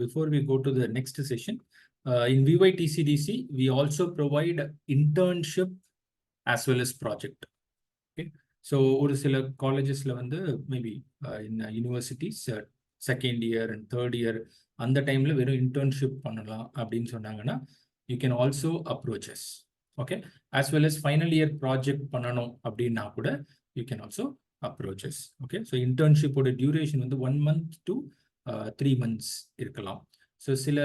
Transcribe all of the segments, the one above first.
before we go to the next session, in VYTCDC, we also provide internship as well as project. Okay. So ஒரு சில காலேஜஸ்ல வந்து maybe in universities second year and third year அந்த டைம்ல வெறும் internship பண்ணலாம் அப்படின்னு சொன்னாங்கன்னா you can also approach us. Okay. As well as final year project பண்ணணும் அப்படின்னா கூட you can also approach us. Okay. So இன்டர்ன்ஷிப்போட டியூரேஷன் வந்து 1 month to 3 months இருக்கலாம். ஸோ சில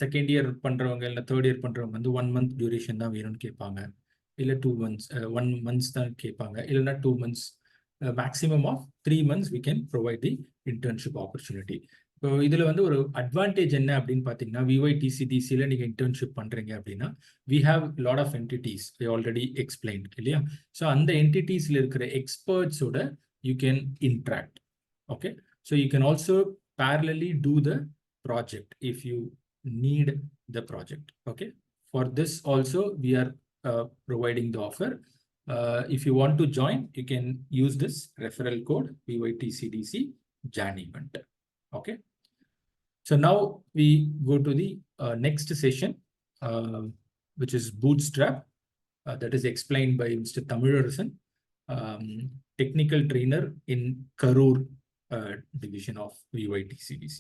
செகண்ட் இயர் பண்ணுறவங்க இல்லை தேர்ட் இயர் பண்ணுறவங்க வந்து 1 month டியூரேஷன் தான் வேணும்னு கேட்பாங்க, இல்லை 2 months 1 month தான் கேட்பாங்க, இல்லைன்னா 2 months. Maximum of 3 months we can provide the internship opportunity. So இதில் வந்து ஒரு அட்வான்டேஜ் என்ன அப்படின்னு பார்த்தீங்கன்னா, VYTCDCயில் நீங்கள் இன்டர்ன்ஷிப் பண்ணுறீங்க அப்படின்னா we have lot of entities I already explained இல்லையா. ஸோ அந்த என்டிட்டிஸில் இருக்கிற எக்ஸ்பர்ட்ஸோட you can interact. Okay. So you can also parallelly do the project if you need the project. Okay. For this also we are providing the offer. If you want to join, you can use this referral code VYTCDC Jan event. Okay. So now we go to the next session, which is Bootstrap. That is explained by Mr. Tamilarasan, technical trainer in Karur division of VYTCDC.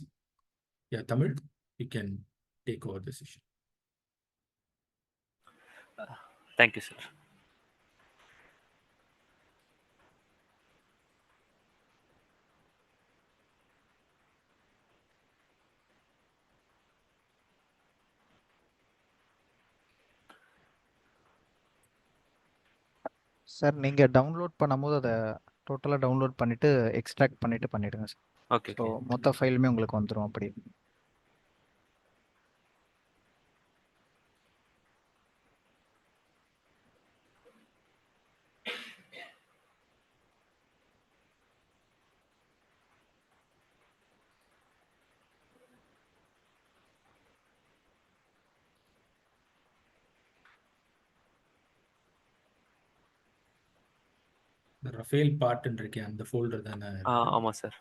Yeah, Tamil, you can take over the session. Thank you, sir. Sir நீங்கள் download பண்ணும்போது அதை டோட்டலாக download பண்ணிவிட்டு extract பண்ணிவிடுங்க sir. Okay. So மொத்த ஃபைலுமே உங்களுக்கு வந்துடும் அப்படி. ரஃபேல் பார்ட்ன்னு இருக்கேன் அந்த ஃபோல்டர் தானே? ஆமாம் சார்.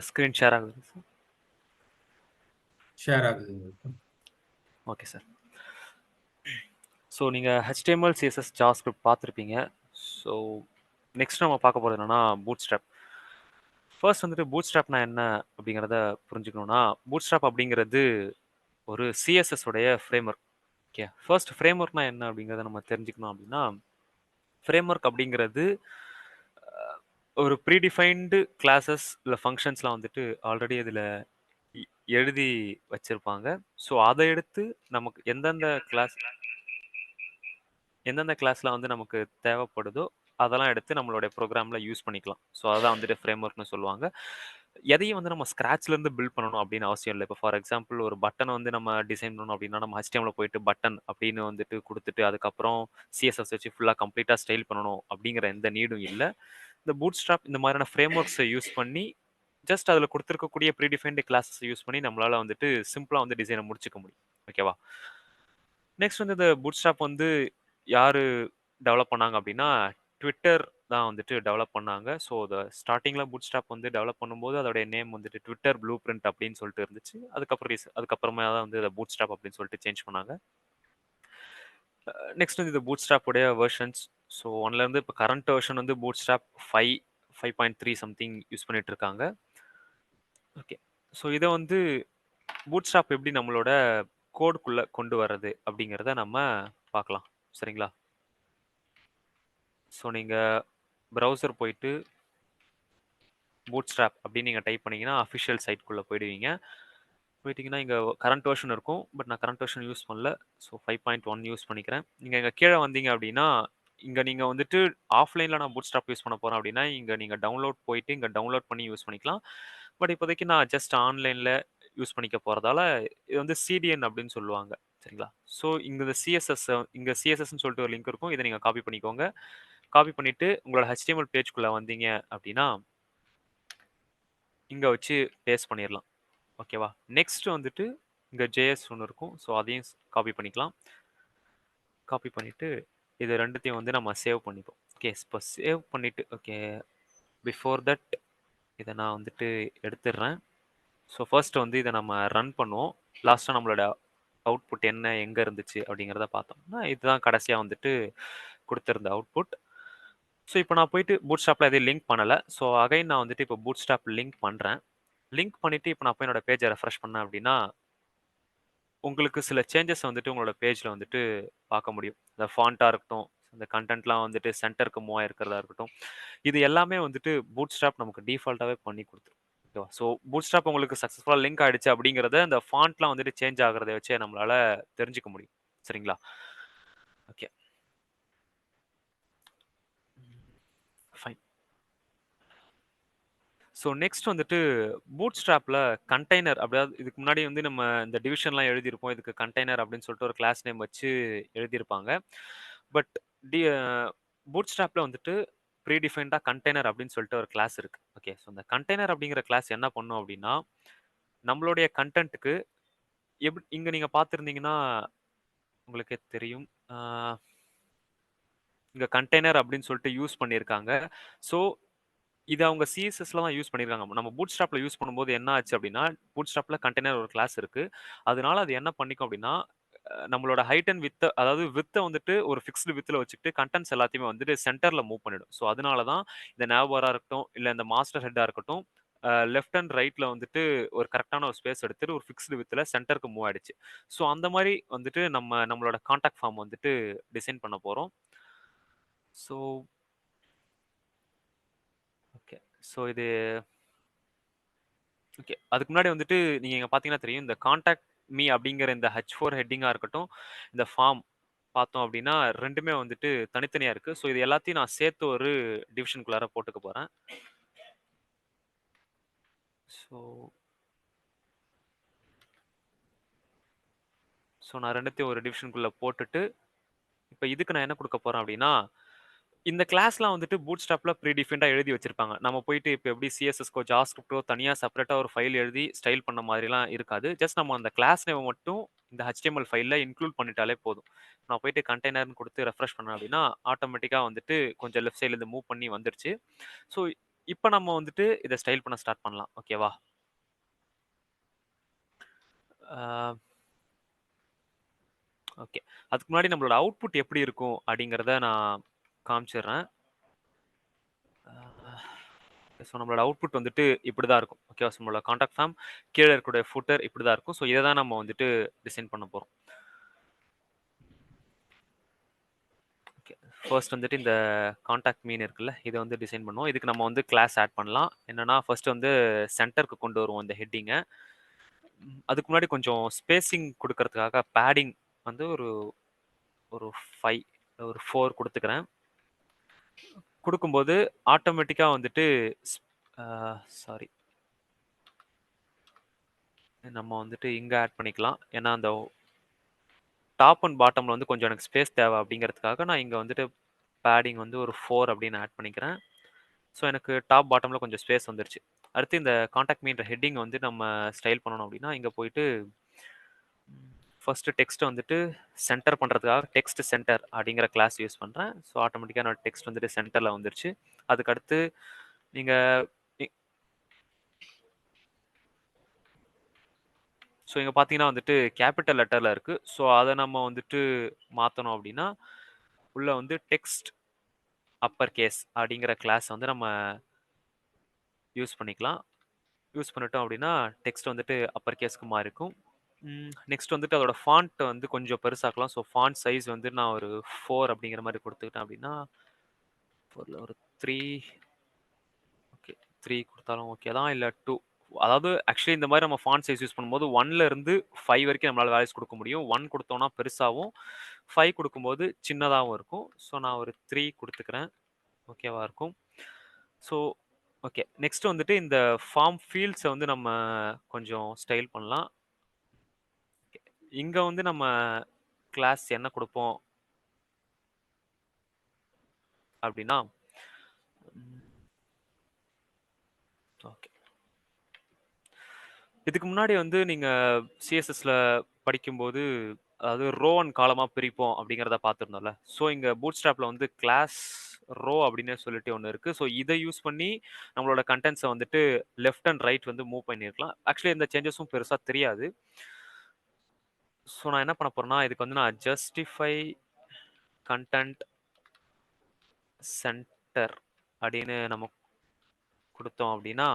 ஸ்க்ரீன் ஷேர் ஆகுது சார். ஷேர் ஆகுது. Okay sir. ஸோ நீங்கள் HTML CSS JavaScript பார்த்துருப்பீங்க. ஸோ நெக்ஸ்ட் நம்ம பார்க்க போகிறது என்னென்னா பூட்ஸ்ட்ராப். ஃபர்ஸ்ட் வந்துட்டு பூட்ஸ்ட்ராப்னா என்ன அப்படிங்கிறத புரிஞ்சுக்கணுன்னா, பூட்ஸ்ட்ராப் அப்படிங்கிறது ஒரு CSS உடைய ஃப்ரேம்வொர்க். ஓகே. ஃபர்ஸ்ட் ஃப்ரேம்வொர்க்னா என்ன அப்படிங்கிறத நம்ம தெரிஞ்சுக்கணும். அப்படின்னா ஃப்ரேம்வொர்க் அப்படிங்கிறது ஒரு ப்ரீடிஃபைன்டு கிளாஸஸ் இல்லை ஃபங்க்ஷன்ஸ்லாம் வந்துட்டு ஆல்ரெடி அதில் எழுதி வச்சுருப்பாங்க. ஸோ அதை எடுத்து நமக்கு எந்தெந்த கிளாஸில் வந்து நமக்கு தேவைப்படுதோ அதெல்லாம் எடுத்து நம்மளுடைய ப்ரோக்ராமில் யூஸ் பண்ணிக்கலாம். ஸோ அதான் வந்துட்டு ஃப்ரேம்வொர்க்னு சொல்லுவாங்க. எதையும் வந்து நம்ம ஸ்க்ராட்ச்லேருந்து பில்ட் பண்ணணும் அப்படின்னு அவசியம் இல்லை. இப்போ ஃபார் எக்ஸாம்பிள் ஒரு பட்டனை வந்து நம்ம டிசைன் பண்ணணும் அப்படின்னா நம்ம HTML போயிட்டு பட்டன் அப்படின்னு வந்துட்டு கொடுத்துட்டு அதுக்கப்புறம் CSS வச்சு ஃபுல்லாக கம்ப்ளீட்டாக ஸ்டைல் பண்ணணும் அப்படிங்கிற எந்த நீடும் இல்லை. இந்த பூட்ஸ்ட்ராப் இந்த மாதிரியான ஃப்ரேம்வொர்க்ஸை யூஸ் பண்ணி ஜஸ்ட் அதில் கொடுத்துருக்கக்கூடிய ப்ரீடிஃபைன்டு கிளாஸஸ் யூஸ் பண்ணி நம்மளால் வந்துட்டு சிம்பிளாக வந்து டிசைனை முடிச்சுக்க முடியும். ஓகேவா. நெக்ஸ்ட் வந்து இந்த பூட்ஸ்ட்ராப் வந்து யார் டெவலப் பண்ணாங்க அப்படின்னா ட்விட்டர் தான் வந்துட்டு டெவலப் பண்ணாங்க. ஸோ ஸ்டார்டிங்கில் பூட்ஸ்ட்ராப் வந்து டெவலப் பண்ணும்போது அதோடைய நேம் வந்துட்டு ட்விட்டர் ப்ளூ பிரிண்ட் அப்படின்னு சொல்லிட்டு இருந்துச்சு. அதுக்கப்புறமா தான் வந்து இதை பூட்ஸ்ட்ராப் அப்படின்னு சொல்லிட்டு சேஞ்ச் பண்ணாங்க. நெக்ஸ்ட் வந்து இந்த பூட்ஸ்ட்ராப்போடைய வெர்ஷன்ஸ். ஸோ ஒன்லேருந்து இப்போ கரண்ட் வெர்ஷன் வந்து பூட்ஸ்ட்ராப் 5.3 சம்திங் யூஸ் பண்ணிட்டு இருக்காங்க. ஓகே. ஸோ இதை வந்து பூட்ஸ்ட்ராப் எப்படி நம்மளோட கோடுக்குள்ளே கொண்டு வர்றது அப்படிங்கிறத நம்ம பார்க்கலாம். சரிங்களா. ஸோ நீங்கள் ப்ரௌசர் போயிட்டு பூட்ஸ்ட்ராப் அப்படின்னு நீங்கள் டைப் பண்ணிங்கன்னா அஃபிஷியல் சைட்குள்ளே போயிடுவீங்க. போயிட்டீங்கன்னா, இங்க கரண்ட் வெர்ஷன் இருக்கும். பட் நான் கரண்ட் வெர்ஷன் யூஸ் பண்ணல. ஸோ 5.1 யூஸ் பண்ணிக்கிறேன். நீங்க இங்க கீழ வந்தீங்க அப்படின்னா, இங்க நீங்க வந்துட்டு ஆஃப்லைன்ல நான் பூட்ஸ்ட்ராப் யூஸ் பண்ண போறேன் அப்படின்னா, இங்க நீங்க டவுன்லோட் போயிட்டு இங்க டவுன்லோட் பண்ணி யூஸ் பண்ணிக்கலாம். பட் இப்போதைக்கு நான் ஜஸ்ட் ஆன்லைன்ல யூஸ் பண்ணிக்க போறதால, இது வந்து சிடிஎன் அப்படின்னு சொல்லுவாங்க. சரிங்களா? ஸோ இங்க இந்த இங்க சிஎஸ்எஸ்ன்னு சொல்லிட்டு ஒரு லிங்க் இருக்கும். இத நீங்க காப்பி பண்ணிக்கோங்க. காப்பி பண்ணிட்டு உங்களோட HTML பேஜ்க்குள்ள வந்தீங்க அப்படின்னா, இங்க வச்சு பேஸ்ட் பண்ணிறலாம். ஓகேவா? நெக்ஸ்ட் வந்துட்டு இங்க JS ஒண்ணு இருக்கும். ஸோ அதையும் காப்பி பண்ணிக்கலாம். காப்பி பண்ணிட்டு இது 2த்தையும் வந்து நம்ம சேவ் பண்ணிப்போம். ஓகே. இப்போ சேவ் பண்ணிட்டு ஓகே. பிஃபோர் தட் இத நான் வந்துட்டு எடுத்துடுறேன். ஸோ ஃபர்ஸ்ட் வந்து இத நம்ம ரன் பண்ணுவோம். லாஸ்ட்டா நம்மளோட அவுட்புட் என்ன, எங்க இருந்துச்சு அப்படிங்கிறத பார்த்தோம்னா, இதுதான் கடைசியா வந்துட்டு குடுத்திருந்த அவுட்புட். ஸோ இப்போ நான் போயிட்டு பூட்ஸ்ட்ராப்ல எதையும் லிங்க் பண்ணல. ஸோ அகைன் நான் வந்துட்டு இப்போ பூட்ஸ்ட்ராப் லிங்க் பண்றேன். லிங்க் பண்ணிட்டு இப்போ நான் போய் என்னோட பேஜ ரெஃப்ரெஷ் பண்ணேன் அப்படின்னா, உங்களுக்கு சில சேஞ்சஸ் வந்துட்டு உங்களோட பேஜ்ல வந்துட்டு பார்க்க முடியும். இந்த ஃபாண்ட்டா இருக்கட்டும், இந்த கன்டென்ட்லாம் வந்துட்டு சென்டருக்கு மூவ் ஆயிருக்கிறதா இருக்கட்டும். இது எல்லாமே வந்துட்டு பூட்ஸ்ட்ராப் நமக்கு டிஃபால்ட்டாவே பண்ணி குடுத்துரும். ஓகேவா? ஸோ பூட்ஸ்ட்ராப் உங்களுக்கு சக்சஸ்ஃபுல்லா லிங்க் ஆயிடுச்சு அப்படிங்கிறத இந்த ஃபாண்ட்லாம் வந்துட்டு சேஞ்ச் ஆகுறத வச்சே நம்மளால தெரிஞ்சுக்க முடியும். சரிங்களா? ஓகே. ஃபைன். ஸோ நெக்ஸ்ட் வந்துட்டு பூட்ஸ்ட்ராப்ல கண்டெய்னர் அப்படியாவது இதுக்கு முன்னாடி வந்து நம்ம இந்த டிவிஷன்லாம் எழுதியிருப்போம். இதுக்கு கண்டெய்னர் அப்படின்னு சொல்லிட்டு ஒரு கிளாஸ் நேம் வச்சு எழுதியிருப்பாங்க. பட் டி பூட்ஸ்ட்ராப்ல வந்துட்டு ப்ரீ டிஃபைன்டா கண்டெய்னர் அப்படின்னு சொல்லிட்டு ஒரு கிளாஸ் இருக்கு. ஓகே. ஸோ இந்த கண்டெய்னர் அப்படிங்கிற கிளாஸ் என்ன பண்ணும் அப்படின்னா, நம்மளுடைய கன்டென்ட்க்கு இங்க நீங்க பார்த்திருந்தீங்கன்னா உங்களுக்கே தெரியும். ஆ இங்க கண்டெய்னர் அப்படின்னு சொல்லிட்டு யூஸ் பண்ணியிருக்காங்க. ஸோ இத அவங்க சிஎஸ்எஸ்ல தான் யூஸ் பண்ணியிருக்காங்க. நம்ம பூட்ஸ்ட்ராப்ல யூஸ் பண்ணும்போது என்ன ஆச்சு அப்படின்னா, பூட்ஸ்ட்ராப்ல கண்டெய்னர் ஒரு கிளாஸ் இருக்கு. அதனால அது என்ன பண்ணிக்கும் அப்படின்னா, நம்மளோட ஹைட் அண்ட் விட்த் அதாவது விட்த்த வந்துட்டு ஒரு ஃபிக்ஸ்டு விட்த்ல வச்சுக்கிட்டு கன்டென்ட்ஸ் எல்லாத்தையுமே வந்துட்டு சென்டர்ல மூவ் பண்ணிடும். ஸோ அதனால தான் இந்த நேவ் பாரா இருக்கட்டும், இல்ல இந்த மாஸ்டர் ஹெட்டா இருக்கட்டும், லெஃப்ட் அண்ட் ரைட்ல வந்துட்டு ஒரு கரெக்ட்டான ஒரு ஸ்பேஸ் எடுத்துட்டு ஒரு ஃபிக்ஸ்டு விட்த்ல சென்டருக்கு மூவ் ஆயிடுச்சு. ஸோ அந்த மாரி வந்துட்டு நம்மளோட கான்டாக்ட் ஃபார்ம் வந்துட்டு டிசைன் பண்ண போறோம். So okay. ஸோ இது ஓகே. அதுக்கு முன்னாடி வந்துட்டு நீங்க இங்க பார்த்தீங்கன்னா தெரியும். இந்த கான்டாக்ட் மீ அப்படிங்கிற இந்த H4 ஹெட்டிங்கா இருக்கட்டும், இந்த ஃபார்ம் பார்த்தோம் அப்படின்னா 2மே வந்துட்டு தனித்தனியா இருக்கு. ஸோ இது எல்லாத்தையும் நான் சேர்த்து ஒரு டிவிஷன்குள்ளார போட்டுக்க போறேன். ஸோ ஸோ நான் 2த்தையும் ஒரு டிவிஷன்குள்ள போட்டுட்டு, இப்ப இதுக்கு நான் என்ன குடுக்க போறேன் அப்படின்னா, இந்த கிளாஸ்லாம் வந்துட்டு பூட்ஸ்ட்ராப்ல ப்ரீ டிஃபைன்டா எழுதி வச்சிருப்பாங்க. நம்ம போயிட்டு இப்ப எப்படி சிஎஸ்எஸ்‌க்கோ, ஜாவாஸ்கிரிப்ட்டோ தனியா செப்பரேட்டா ஒரு ஃபைல் எழுதி ஸ்டைல் பண்ண மாதிரிலாம் இருக்காது. ஜஸ்ட் நம்ம அந்த கிளாஸ் நேம மட்டும் இந்த HTML ஃபைல்ல இன்க்ளூட் பண்ணிட்டாலே போதும். நான் போயிட்டு கண்டெய்னர்ன்னு குடுத்து ரெஃப்ரெஷ் பண்ணேன் அப்படின்னா, ஆட்டோமேட்டிக்கா வந்துட்டு கொஞ்சம் லெஃப்ட் சைட்ல இருந்து மூவ் பண்ணி வந்துருச்சு. ஸோ இப்ப நம்ம வந்துட்டு இத ஸ்டைல் பண்ண ஸ்டார்ட் பண்ணலாம். ஓகேவா? ஆ ஓகே. அதுக்கு முன்னாடி நம்மளோட அவுட்புட் எப்படி இருக்கும் அப்படிங்கிறத நான் காமிச்சிடுறேன். ஸோ நம்மளோட அவுட்புட் வந்துட்டு இப்படிதான் இருக்கும். ஓகேவா? ஸோ நம்மளோட கான்டாக்ட் ஃபார்ம் கீழ இருக்கக்கூடிய ஃபூட்டர் இப்படிதான் இருக்கும். ஸோ இத தான் நம்ம வந்துட்டு டிசைன் பண்ண போறோம். ஓகே. ஃபர்ஸ்ட் வந்துட்டு இந்த கான்டாக்ட் மீன் இருக்குல்ல, இத வந்து டிசைன் பண்ணுவோம். இதுக்கு நம்ம வந்து கிளாஸ் ஆட் பண்ணலாம். என்னன்னா ஃபர்ஸ்ட் வந்து சென்டருக்கு கொண்டு வருவோம் இந்த ஹெட்டிங்க. அதுக்கு முன்னாடி கொஞ்சம் ஸ்பேசிங் குடுக்கறதுக்காக பேடிங் வந்து ஒரு ஒரு 5 ஒரு 4 குடுத்துக்கிறேன். குடுக்கும்போது ஆட்டோமேட்டிக்கா வந்துட்டு ஸ் ஆ சாரி. நம்ம வந்துட்டு இங்க ஆட் பண்ணிக்கலாம். ஏன்னா அந்த டாப் அண்ட் பாட்டம்ல வந்து கொஞ்சம் எனக்கு ஸ்பேஸ் தேவை அப்படிங்கிறதுக்காக நான் இங்க வந்துட்டு பேடிங் வந்து ஒரு 4 அப்படின்னு ஆட் பண்ணிக்கிறேன். ஸோ எனக்கு டாப் பாட்டம்ல கொஞ்சம் ஸ்பேஸ் வந்துருச்சு. அடுத்து இந்த கான்டாக்ட் மீன்ற ஹெட்டிங் வந்து நம்ம ஸ்டைல் பண்ணணும் அப்படின்னா, இங்க போயிட்டு ஃபர்ஸ்ட் டெக்ஸ்ட் வந்துட்டு சென்டர் பண்றதுக்காக டெக்ஸ்ட் சென்டர் அப்படிங்கிற கிளாஸ் யூஸ் பண்றேன். ஸோ ஆட்டோமேட்டிக்கா என்னோட டெக்ஸ்ட் வந்துட்டு சென்டர்ல வந்துருச்சு. அதுக்கு அடுத்து நீங்க இ ஸோ இங்க பார்த்தீங்கன்னா வந்துட்டு கேப்பிட்டல் லெட்டர்ல இருக்கு. ஸோ அத நம்ம வந்துட்டு மாத்தணும் அப்படின்னா, உள்ள வந்து டெக்ஸ்ட் அப்பர் கேஸ் அப்படிங்கிற கிளாஸ் வந்து நம்ம யூஸ் பண்ணிக்கலாம். யூஸ் பண்ணிட்டோம் அப்படின்னா, டெக்ஸ்ட் வந்துட்டு அப்பர் கேஸ்க்கு மாறிக்கும். நெக்ஸ்ட் வந்துட்டு அதோட ஃபாண்ட் வந்து கொஞ்சம் பெருசாக்கலாம். ஸோ ஃபாண்ட் சைஸ் வந்து நான் ஒரு 4 அப்படிங்கிற மாரி குடுத்துக்கிட்டேன் அப்படின்னா, 4ல ஒரு 3 ஓகே. 3 குடுத்தாலும் ஓகே தான். இல்ல 2 அதாவது ஆக்சுவலி இந்த மாதிரி நம்ம ஃபாண்ட் சைஸ் யூஸ் பண்ணும்போது 1ல இருந்து 5 வரைக்கும் நம்மளால வேல்யூஸ் கொடுக்க முடியும். 1 கொடுத்தோம்னா பெருசாவும், 5 கொடுக்கும்போது சின்னதாகவும் இருக்கும். ஸோ நான் ஒரு 3 கொடுத்துக்கிறேன். ஓகேவா இருக்கும். So okay. நெக்ஸ்ட் வந்துட்டு இந்த ஃபார்ம் ஃபீல்ட்ஸை வந்து நம்ம கொஞ்சம் ஸ்டைல் பண்ணலாம். இங்க வந்து நம்ம கிளாஸ் என்ன கொடுப்போம் அப்படின்னா ஓகே. இதுக்கு முன்னாடி வந்து நீங்க சிஎஸ்எஸ்ல படிக்கும்போது அதாவது ரோ அண்ட் காலமா பிரிப்போம் அப்படிங்கிறத பார்த்துருந்தோம்ல. ஸோ இங்க பூட்ஸ்ட்ராப்ல வந்து கிளாஸ் ரோ அப்படின்னு சொல்லிட்டு ஒன்று இருக்கு. ஸோ இதை யூஸ் பண்ணி நம்மளோட கண்டென்ட்ஸை வந்துட்டு லெஃப்ட் அண்ட் ரைட் வந்து மூவ் பண்ணியிருக்கலாம். ஆக்சுவலி எந்த சேஞ்சஸும் பெருசாக தெரியாது. ஸோ நான் என்ன பண்ண போறேன்னா இதுக்கு வந்து நான் ஜஸ்டிஃபை கண்டென்ட் சென்டர் அப்படின்னு நம்ம கொடுத்தோம் அப்படின்னா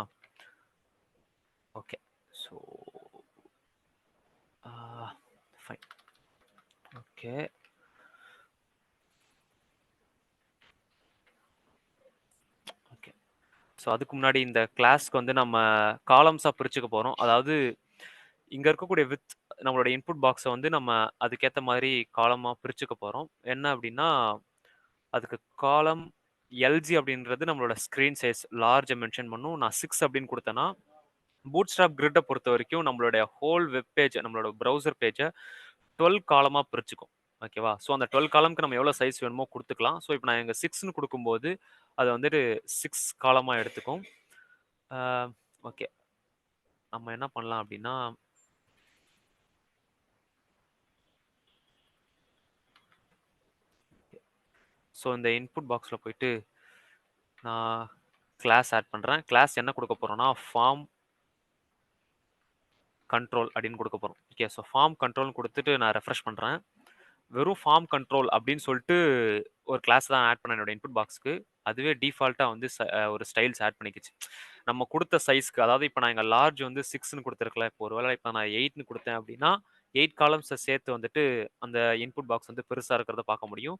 okay. So fine. Okay. Okay. So அதுக்கு முன்னாடி இந்த கிளாஸ்க்கு வந்து நம்ம காலம்ஸாக பிரிச்சுக்க போகிறோம். அதாவது இங்கே இருக்கக்கூடிய வித் நம்மளோட இன்புட் பாக்ஸை வந்து நம்ம அதுக்கேற்ற மாதிரி காலமாக பிரிச்சுக்க போகிறோம். என்ன அப்படின்னா அதுக்கு காலம் எல்ஜி அப்படின்றது நம்மளோட ஸ்க்ரீன் சைஸ் லார்ஜை மென்ஷன் பண்ணும். நான் 6 அப்படின்னு கொடுத்தேன்னா பூட்ஸ்ட்ராப் கிரிட்டை பொறுத்த வரைக்கும் நம்மளுடைய ஹோல் வெப் பேஜ் நம்மளோட ப்ரௌசர் பேஜை 12 காலமாக பிரிச்சுக்கும். ஓகேவா. ஸோ அந்த 12 காலம்க்கு நம்ம எவ்வளோ சைஸ் வேணுமோ கொடுத்துக்கலாம். ஸோ இப்போ நான் எங்கள் 6ன்னு கொடுக்கும்போது அதை வந்துட்டு 6 காலமாக எடுத்துக்கும். ஓகே. நம்ம என்ன பண்ணலாம் அப்படின்னா ஸோ இந்த இன்புட் பாக்ஸில் போயிட்டு நான் கிளாஸ் ஆட் பண்ணுறேன். கிளாஸ் என்ன கொடுக்க போகிறோன்னா ஃபார்ம் கண்ட்ரோல் அப்படின்னு கொடுக்க போகிறோம். ஓகே. ஸோ ஃபார்ம் கண்ட்ரோல்னு கொடுத்துட்டு நான் ரெஃப்ரெஷ் பண்ணுறேன். வெறும் ஃபார்ம் கண்ட்ரோல் அப்படின்னு சொல்லிட்டு ஒரு கிளாஸ் தான் ஆட் பண்ண என்னோட இன்புட் பாக்ஸ்க்கு. அதுவே டிஃபால்ட்டாக வந்து ஒரு ஸ்டைல்ஸ் ஆட் பண்ணிக்கிச்சு. நம்ம கொடுத்த சைஸ்க்கு அதாவது இப்போ நான் எங்கள் லார்ஜ் வந்து 6ன்னு கொடுத்துருக்கல. இப்போ ஒரு வேளை இப்போ நான் 8ன்னு கொடுத்தேன் அப்படின்னா 8 காலம்ஸை சேர்த்து வந்துட்டு அந்த இன்புட் பாக்ஸ் வந்து பெருசாக இருக்கிறத பார்க்க முடியும்.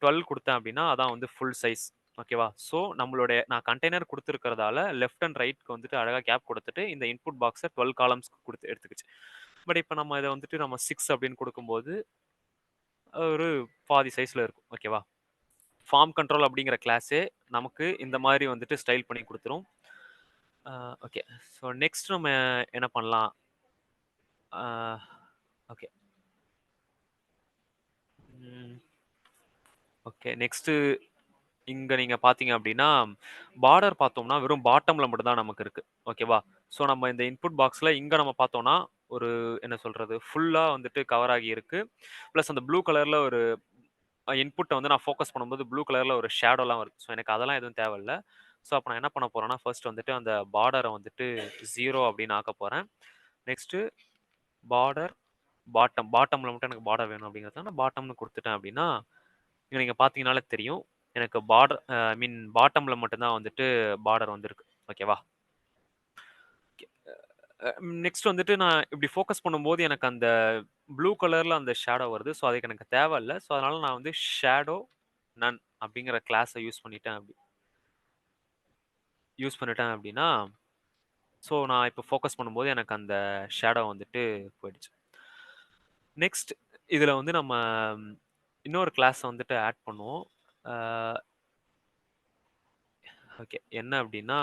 12 கொடுத்தேன் அப்படின்னா அதான் வந்து ஃபுல் சைஸ். ஓகேவா. ஸோ நம்மளுடைய நான் கண்டெய்னர் கொடுத்துருக்கிறதால லெஃப்ட் அண்ட் ரைட்க்கு வந்துட்டு அழகாக கேப் கொடுத்துட்டு இந்த இன்புட் பாக்ஸை 12 காலம்ஸ்க்கு கொடுத்து எடுத்துக்கிச்சு. பட் இப்போ நம்ம இதை வந்துட்டு நம்ம 6 அப்படின்னு கொடுக்கும்போது ஒரு பாதி சைஸில் இருக்கும். ஓகேவா. ஃபார்ம் கண்ட்ரோல் அப்படிங்கிற கிளாஸே நமக்கு இந்த மாதிரி வந்துட்டு ஸ்டைல் பண்ணி கொடுத்துரும். ஓகே. ஸோ நெக்ஸ்ட் நம்ம என்ன பண்ணலாம் ஓகே. ஓகே. நெக்ஸ்ட்டு இங்கே நீங்கள் பார்த்தீங்க அப்படின்னா பார்டர் பார்த்தோம்னா வெறும் பாட்டமில் மட்டும்தான் நமக்கு இருக்குது. ஓகேவா. ஸோ நம்ம இந்த இன்புட் பாக்ஸில் இங்கே நம்ம பார்த்தோம்னா ஒரு என்ன சொல்கிறது ஃபுல்லாக வந்துட்டு கவர் ஆகி இருக்குது. ப்ளஸ் அந்த ப்ளூ கலரில் ஒரு இன்புட்டை வந்து நான் ஃபோக்கஸ் பண்ணும்போது ப்ளூ கலரில் ஒரு ஷேடோலாம் வருது. ஸோ எனக்கு அதெல்லாம் எதுவும் தேவையில்லை. ஸோ அப்போ நான் என்ன பண்ண போகிறேன்னா ஃபர்ஸ்ட் வந்துட்டு அந்த பார்டரை வந்துட்டு 0 அப்படின்னு ஆக்க போகிறேன். நெக்ஸ்ட்டு பார்டர் பாட்டமில் மட்டும் எனக்கு பார்டர் வேணும் அப்படிங்கிறத நான் பாட்டம்னு கொடுத்துட்டேன் அப்படின்னா இங்கே நீங்கள் பார்த்தீங்கனாலே தெரியும் எனக்கு பார்டர் ஐ மீன் பாட்டமில் மட்டும்தான் வந்துட்டு பார்டர் வந்திருக்கு. ஓகேவா. நெக்ஸ்ட் வந்துட்டு நான் இப்படி ஃபோக்கஸ் பண்ணும்போது எனக்கு அந்த ப்ளூ கலரில் அந்த ஷேடோ வருது. ஸோ அதுக்கு எனக்கு தேவையில்லை. ஸோ அதனால நான் வந்து ஷேடோ நன் அப்படிங்கிற கிளாஸை யூஸ் பண்ணிட்டேன் அப்படின்னா ஸோ நான் இப்போ ஃபோக்கஸ் பண்ணும்போது எனக்கு அந்த ஷேடோ வந்துட்டு போயிடுச்சு. நெக்ஸ்ட் இதில் வந்து நம்ம இன்னொரு கிளாஸை வந்துட்டு ஆட் பண்ணுவோம். ஓகே. என்ன அப்படின்னா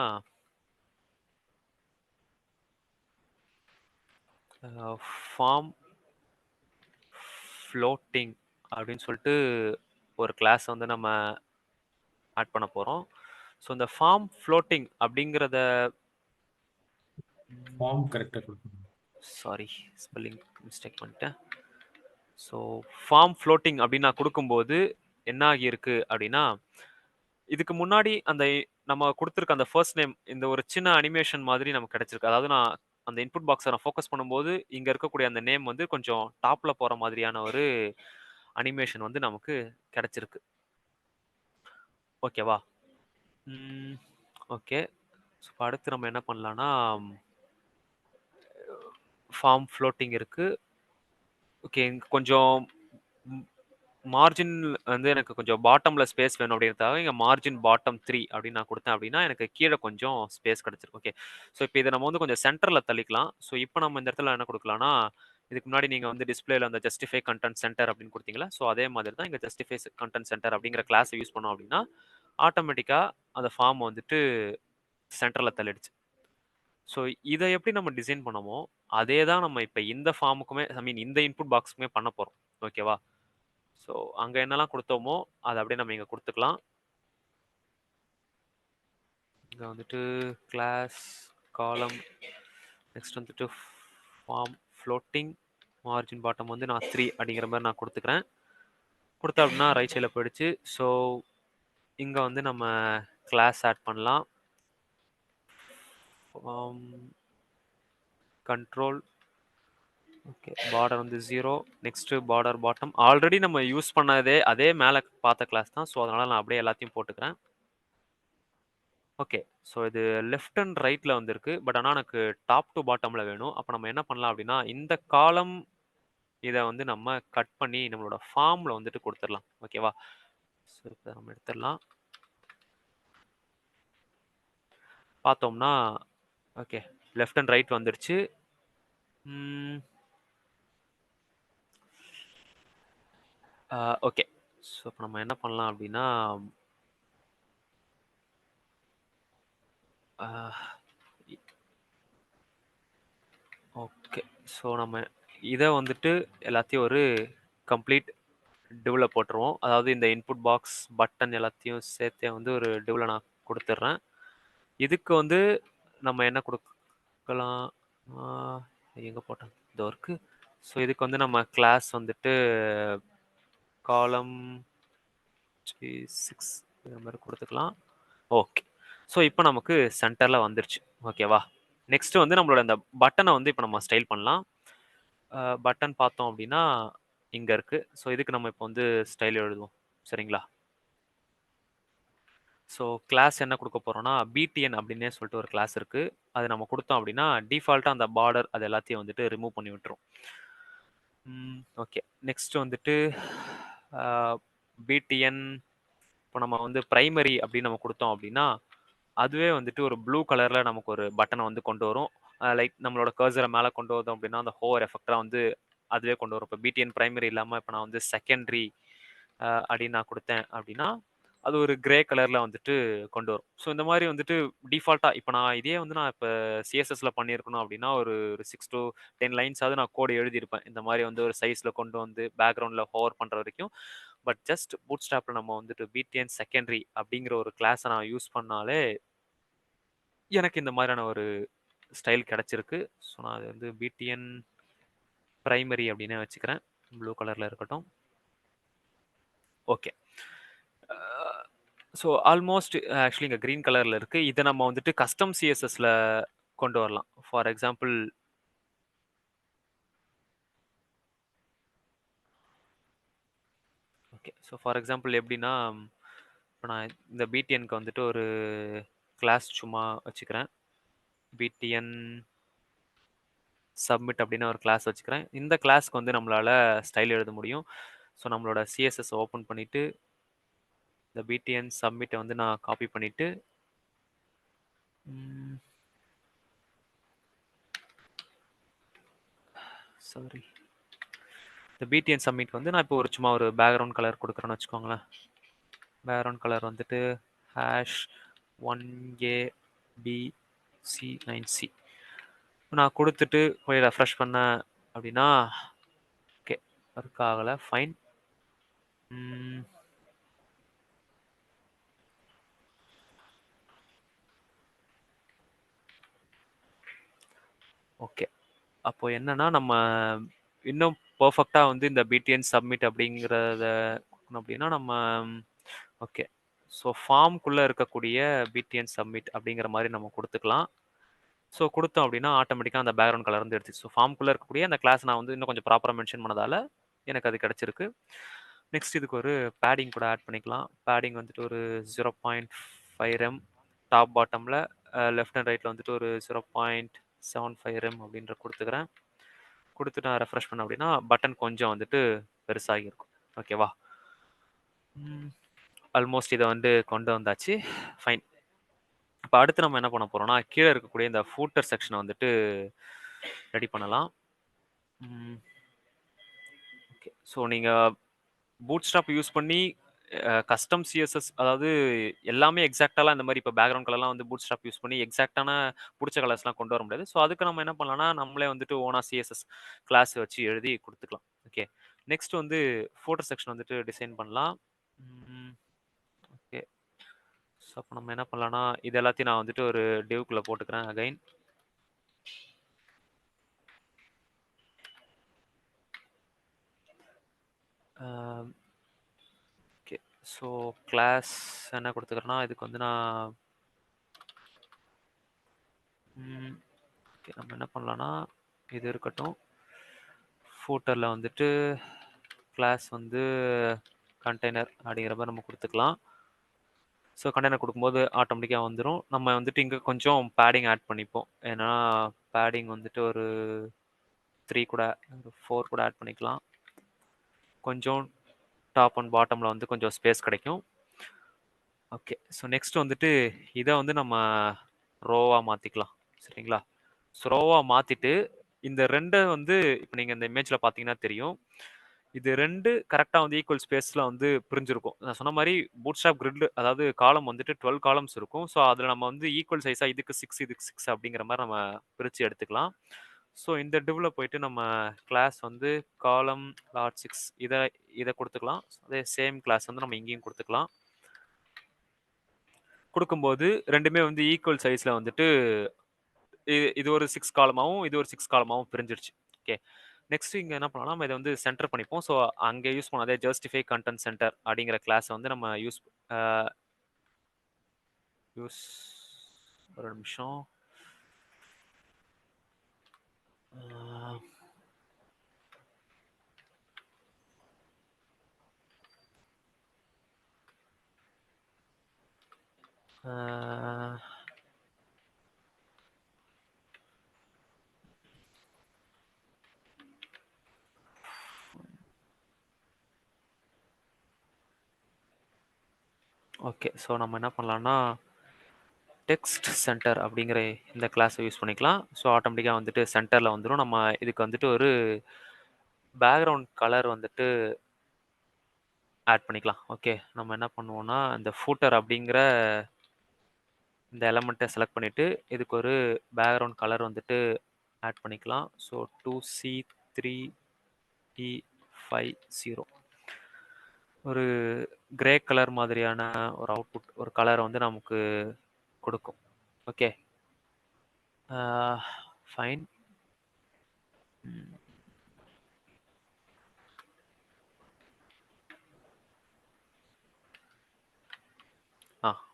ஃபார்ம் ஃப்ளோட்டிங் அப்படின்னு சொல்லிட்டு ஒரு கிளாஸ் வந்து நம்ம ஆட் பண்ண போகிறோம். ஸோ இந்த ஃபார்ம் ஃப்ளோட்டிங் அப்படிங்கிறத ஃபார்ம் கரெக்டாக கொடுக்கணும். சாரி ஸ்பெல்லிங் மிஸ்டேக் பண்ணிட்டேன். ஸோ ஃபார்ம் ஃப்ளோட்டிங் அப்படின்னு நான் கொடுக்கும்போது என்ன ஆகியிருக்கு அப்படின்னா இதுக்கு முன்னாடி அந்த நம்ம கொடுத்துருக்க அந்த ஃபர்ஸ்ட் நேம் இந்த ஒரு சின்ன அனிமேஷன் மாதிரி நமக்கு கிடைச்சிருக்கு. அதாவது நான் அந்த இன்புட் பாக்ஸை நான் ஃபோக்கஸ் பண்ணும்போது இங்கே இருக்கக்கூடிய அந்த நேம் வந்து கொஞ்சம் டாப்பில் போகிற மாதிரியான ஒரு அனிமேஷன் வந்து நமக்கு கிடைச்சிருக்கு. ஓகேவா. ஓகே. ஸோ அடுத்து நம்ம என்ன பண்ணலான்னா ஃபார்ம் ஃப்ளோட்டிங் இருக்குது. ஓகே. இங்கே கொஞ்சம் மார்ஜின் வந்து எனக்கு கொஞ்சம் பாட்டம்ல ஸ்பேஸ் வேணும் அப்படின்றதுக்காக இங்க மார்ஜின் பாட்டம் 3 அப்படின்னு நான் கொடுத்தேன் அப்படின்னா எனக்கு கீழே கொஞ்சம் ஸ்பேஸ் கிடைச்சிருக்கு. ஓகே. ஸோ இப்போ இதை நம்ம வந்து கொஞ்சம் சென்டர்ல தள்ளிக்கலாம். ஸோ இப்போ நம்ம இந்த இடத்துல என்ன கொடுக்கலாம்னா, இதுக்கு முன்னாடி நீங்க வந்து டிஸ்பிளேல அந்த ஜஸ்டிஃபை கண்டென்ட் சென்டர் அப்படின்னு கொடுத்தீங்களா, ஸோ அதே மாதிரி தான் இங்க ஜஸ்டிஃபை கண்டென்ட் சென்டர் அப்படிங்கிற கிளாஸை யூஸ் பண்ணோம் அப்படின்னா ஆட்டோமேட்டிக்கா அந்த ஃபார்ம் வந்துட்டு சென்டர்ல தள்ளிடுச்சு. ஸோ இதை எப்படி நம்ம டிசைன் பண்ணமோ அதே தான் நம்ம இப்போ இந்த ஃபார்முக்குமே ஐ மீன் இந்த இன்புட் பாக்ஸுக்குமே பண்ண போறோம். ஓகேவா? ஸோ அங்க என்னெல்லாம் கொடுத்தோமோ அதை அப்படியே நம்ம இங்க கொடுத்துக்கலாம். இங்க வந்துட்டு கிளாஸ் காலம் நெக்ஸ்ட் வந்துட்டு ஃபார்ம் ஃப்ளோட்டிங் மார்ஜின் பாட்டம் வந்து நான் 3 அப்படிங்கிற மாதிரி நான் கொடுத்துக்கிறேன். கொடுத்தா அப்படின்னா ரைட் சைடில் போயிடுச்சு. ஸோ இங்க வந்து நம்ம கிளாஸ் ஆட் பண்ணலாம். கண்ட்ரோல் ஓகே பார்டர் வந்து 0 நெக்ஸ்ட் பார்டர் பாட்டம் ஆல்ரெடி நம்ம யூஸ் பண்ணதே அதே மேலே பார்த்த கிளாஸ் தான். ஸோ அதனால நான் அப்படியே எல்லாத்தையும் போட்டுக்கிறேன். ஓகே. ஸோ இது லெஃப்ட் அண்ட் ரைட்ல வந்திருக்கு. பட் ஆனால் எனக்கு டாப் டு பாட்டம்ல வேணும். அப்போ நம்ம என்ன பண்ணலாம் அப்படின்னா இந்த காலம் இதை வந்து நம்ம கட் பண்ணி நம்மளோட ஃபார்ம்ல வந்துட்டு கொடுத்துடலாம். ஓகேவா? ஸோ இப்போ நம்ம எடுத்துடலாம். பார்த்தோம்னா ஓகே லெஃப்ட் அண்ட் ரைட் வந்துருச்சு. ஓகே. ஸோ இப்போ நம்ம என்ன பண்ணலாம் அப்படின்னா ஓகே. ஸோ நம்ம இதை வந்துட்டு எல்லாத்தையும் ஒரு கம்ப்ளீட் டிவ்ல போட்டுருவோம். அதாவது இந்த இன்புட் பாக்ஸ் பட்டன் எல்லாத்தையும் சேர்த்தே வந்து ஒரு டிவ்ல நான் கொடுத்துட்றேன். இதுக்கு வந்து நம்ம என்ன கொடுக்கலாம், எங்கே போட்டோம் இந்த ஒர்க்கு. ஸோ இதுக்கு வந்து நம்ம கிளாஸ் வந்துட்டு காலம் 6 இந்த மாதிரி கொடுத்துக்கலாம். ஓகே. ஸோ இப்போ நமக்கு சென்டரில் வந்துருச்சு. ஓகேவா? நெக்ஸ்ட் வந்து நம்மளோட இந்த பட்டனை வந்து இப்போ நம்ம ஸ்டைல் பண்ணலாம். பட்டன் பார்த்தோம் அப்படின்னா இங்கே இருக்கு. ஸோ இதுக்கு நம்ம இப்போ வந்து ஸ்டைல் எழுதுவோம். சரிங்களா? ஸோ கிளாஸ் என்ன கொடுக்க போறோம்னா பிடிஎன் அப்படின்னே சொல்லிட்டு ஒரு கிளாஸ் இருக்கு. அது நம்ம கொடுத்தோம் அப்படின்னா டிஃபால்ட்டாக அந்த பார்டர் அது எல்லாத்தையும் வந்துட்டு ரிமூவ் பண்ணி விட்டுரும். ஓகே. நெக்ஸ்ட் வந்துட்டு பிடிஎன் இப்போ நம்ம வந்து பிரைமரி அப்படின்னு நம்ம கொடுத்தோம் அப்படின்னா அதுவே வந்துட்டு ஒரு ப்ளூ கலரில் நமக்கு ஒரு பட்டனை வந்து கொண்டு வரும். லைக் நம்மளோட கர்சரை மேலே கொண்டு வந்தோம் அப்படின்னா அந்த ஹோவர் எஃபெக்டாக வந்து அதுவே கொண்டு வரும். இப்போ பிடிஎன் பிரைமரி இல்லாமல் இப்போ நான் வந்து செகண்டரி அப்படின்னு நான் கொடுத்தேன் அப்படின்னா அது ஒரு கிரே கலரில் வந்துட்டு கொண்டு வரும். ஸோ இந்த மாதிரி வந்துட்டு டிஃபால்ட்டாக இப்போ நான் இதே வந்து நான் இப்போ சிஎஸ்எஸ்ல பண்ணியிருக்கணும் அப்படின்னா ஒரு 6 to 10 லைன்ஸாவது நான் கோடு எழுதியிருப்பேன். இந்த மாதிரி வந்து ஒரு சைஸில் கொண்டு வந்து பேக்ரவுண்டில் ஹோவர் பண்ணுற வரைக்கும். பட் ஜஸ்ட் பூட் ஸ்டாப்பில் நம்ம வந்துட்டு பிடிஎன் செகண்டரி அப்படிங்கிற ஒரு கிளாஸை நான் யூஸ் பண்ணாலே எனக்கு இந்த மாதிரியான ஒரு ஸ்டைல் கிடைச்சிருக்கு. ஸோ நான் அது வந்து பிடிஎன் பிரைமரி அப்படின்னே வச்சுக்கிறேன். ப்ளூ கலரில் இருக்கட்டும். ஓகே. ஸோ ஆல்மோஸ்ட் ஆக்சுவலி இங்கே க்ரீன் கலரில் இருக்குது. இதை நம்ம வந்துட்டு கஸ்டம் சிஎஸ்எஸ்ல கொண்டு வரலாம். For example okay. So for example எப்படின்னா இப்போ நான் இந்த பிடிஎனுக்கு வந்துட்டு ஒரு கிளாஸ் சும்மா வச்சுக்கிறேன். பிடிஎன் சப்மிட் அப்படின்னு ஒரு கிளாஸ் வச்சுக்கிறேன். இந்த கிளாஸ்க்கு வந்து நம்மளால் ஸ்டைல் எழுத முடியும். ஸோ நம்மளோட சிஎஸ்எஸ் ஓப்பன் பண்ணிவிட்டு இந்த பிடிஎன் சப்மிட்டை வந்து நான் காப்பி பண்ணிவிட்டு சாரி இந்த பிடிஎன் சப்மிட் வந்து நான் இப்போ ஒரு சும்மா ஒரு பேக்ரவுண்ட் கலர் கொடுக்குறேன்னு வச்சுக்கோங்களேன். பேக்ரவுண்ட் கலர் வந்துட்டு #1AB_C9C நான் கொடுத்துட்டு போய் ரெஃப்ரெஷ் பண்ணேன் அப்படின்னா ஓகே ஒர்க் ஆகலை. ஃபைன். ஓகே. அப்போ என்னன்னா நம்ம இன்னும் பர்ஃபெக்டாக வந்து இந்த பிடிஎன் சப்மிட் அப்படிங்கிறத அப்படின்னா நம்ம ஓகே. ஸோ ஃபார்ம்குள்ளே இருக்கக்கூடிய பிடிஎன் சப்மிட் அப்படிங்கிற மாதிரி நம்ம கொடுத்துக்கலாம். ஸோ கொடுத்தோம் அப்படின்னா ஆட்டோமேட்டிக்காக அந்த பேக்ரவுண்ட் கலர் வந்து எடுத்துச்சு. ஸோ ஃபார்ம்குள்ளே இருக்கக்கூடிய அந்த கிளாஸ் நான் வந்து இன்னும் கொஞ்சம் ப்ராப்பராக மென்ஷன் பண்ணதால் எனக்கு அது கிடச்சிருக்கு. நெக்ஸ்ட் இதுக்கு ஒரு பேடிங் கூட ஆட் பண்ணிக்கலாம். பேடிங் வந்துட்டு ஒரு 0.5 டாப் பாட்டமில் லெஃப்ட் அண்ட் ரைட்டில் வந்துட்டு ஒரு 0.75 அப்படின்ற கொடுத்துக்கிறேன். கொடுத்துட்டு நான் ரெஃப்ரெஷ் பண்ண அப்படின்னா பட்டன் கொஞ்சம் வந்துட்டு பெருசாகி இருக்கும். ஓகேவா? ஆல்மோஸ்ட் இதை வந்து கொண்டு வந்தாச்சு. ஃபைன். இப்போ அடுத்து நம்ம என்ன பண்ண போறோம்னா கீழே இருக்கக்கூடிய இந்த ஃபூட்டர் செக்ஷனை வந்துட்டு ரெடி பண்ணலாம். ஓகே, ஸோ நீங்கள் பூட்ஸ்ட்ராப் யூஸ் பண்ணி கஸ்டம் சிஎஸ்எஸ், அதாவது எல்லாமே எக்ஸாக்டாலாம் இந்த மாதிரி இப்போ பேக்ரவுண்ட் கலர்லாம் வந்து பூட்ஸ்ட்ராப் யூஸ் பண்ணி எக்ஸாக்டான பிடிச்ச கலர்ஸ்லாம் கொண்டு வர முடியாது. ஸோ அதுக்கு நம்ம என்ன பண்ணலாம்னா நம்மளே வந்துட்டு ஓனா சிஎஸ்எஸ் கிளாஸ் வச்சு எழுதி கொடுத்துக்கலாம். ஓகே, நெக்ஸ்ட் வந்து ஃபோட்டோ செக்ஷன் வந்துட்டு டிசைன் பண்ணலாம். ஓகே, ஸோ அப்போ நம்ம என்ன பண்ணலாம்னா இது எல்லாத்தையும் நான் வந்துட்டு ஒரு டிவ்க்குள்ளே போட்டுக்கிறேன் அகைன். ஓகே, ஸோ கிளாஸ் என்ன கொடுத்துக்கிறேன்னா இதுக்கு வந்து நான் ஓகே, நம்ம என்ன பண்ணலாம்னா இது இருக்கட்டும். ஃபூட்டரில் வந்துட்டு கிளாஸ் வந்து கண்டெய்னர் அப்படிங்கிற மாதிரி நம்ம கொடுத்துக்கலாம். ஸோ கண்டெய்னர் கொடுக்கும்போது ஆட்டோமேட்டிக்காக வந்துடும். நம்ம வந்துட்டு இங்கே கொஞ்சம் பேடிங் ஆட் பண்ணிப்போம். ஏன்னா பேடிங் வந்துட்டு ஒரு 3 கூட ஒரு 4 கூட ஆட் பண்ணிக்கலாம். கொஞ்சம் டாப் அண்ட் பாட்டமில் வந்து கொஞ்சம் ஸ்பேஸ் கிடைக்கும். ஓகே, ஸோ நெக்ஸ்ட் வந்துட்டு இதை வந்து நம்ம ரோவாக மாற்றிக்கலாம். சரிங்களா? ஸோ ரோவாக மாற்றிட்டு இந்த ரெண்டை வந்து இப்போ நீங்கள் இந்த இமேஜில் பார்த்தீங்கன்னா தெரியும், இது ரெண்டு கரெக்டாக வந்து ஈக்குவல் ஸ்பேஸில் வந்து பிரிஞ்சிருக்கும். நான் சொன்ன மாதிரி பூட்ஸ்ட்ராப் கிரிட், அதாவது காலம் வந்துட்டு 12 காலம்ஸ் இருக்கும். ஸோ அதில் நம்ம வந்து ஈக்குவல் சைஸாக இதுக்கு 6 இதுக்கு 6 அப்படிங்கிற மாதிரி நம்ம பிரித்து எடுத்துக்கலாம். ஸோ இந்த டிவ்வில் போயிட்டு நம்ம கிளாஸ் வந்து காலம் லாட் 6 இதை கொடுத்துக்கலாம். அதே சேம் கிளாஸ் வந்து நம்ம இங்கேயும் கொடுத்துக்கலாம். கொடுக்கும்போது ரெண்டுமே வந்து ஈக்குவல் சைஸில் வந்துட்டு இது ஒரு 6 காலமாகவும் இது ஒரு 6 காலமாகவும் பிரிஞ்சிருச்சு. ஓகே, நெக்ஸ்ட் இங்கே என்ன பண்ணலாம், நம்ம இதை வந்து சென்டர் பண்ணிப்போம். ஸோ அங்கே யூஸ் பண்ண அதே ஜஸ்டிஃபை கண்டென்ட் சென்டர் அப்படிங்கிற கிளாஸை வந்து நம்ம யூஸ் ஒரு நிமிஷம். ஓகே, ஸோ நம்ம என்ன பண்ணலாம்னா டெக்ஸ்ட் சென்டர் அப்படிங்கிற இந்த கிளாஸை யூஸ் பண்ணிக்கலாம். ஸோ ஆட்டோமேட்டிக்காக வந்துட்டு சென்டரில் வந்துடும். நம்ம இதுக்கு வந்துட்டு ஒரு பேக்ரவுண்ட் கலர் வந்துட்டு ஆட் பண்ணிக்கலாம். ஓகே, நம்ம என்ன பண்ணுவோம்னா இந்த ஃபூட்டர் அப்படிங்கிற இந்த எலமெண்ட்டை செலக்ட் பண்ணிவிட்டு இதுக்கு ஒரு பேக்ரவுண்ட் கலர் வந்துட்டு ஆட் பண்ணிக்கலாம். ஸோ 2C3E50 ஒரு கிரே கலர் மாதிரியான ஒரு அவுட்புட், ஒரு கலரை வந்து நமக்கு கொடுக்கும். Okay, fine.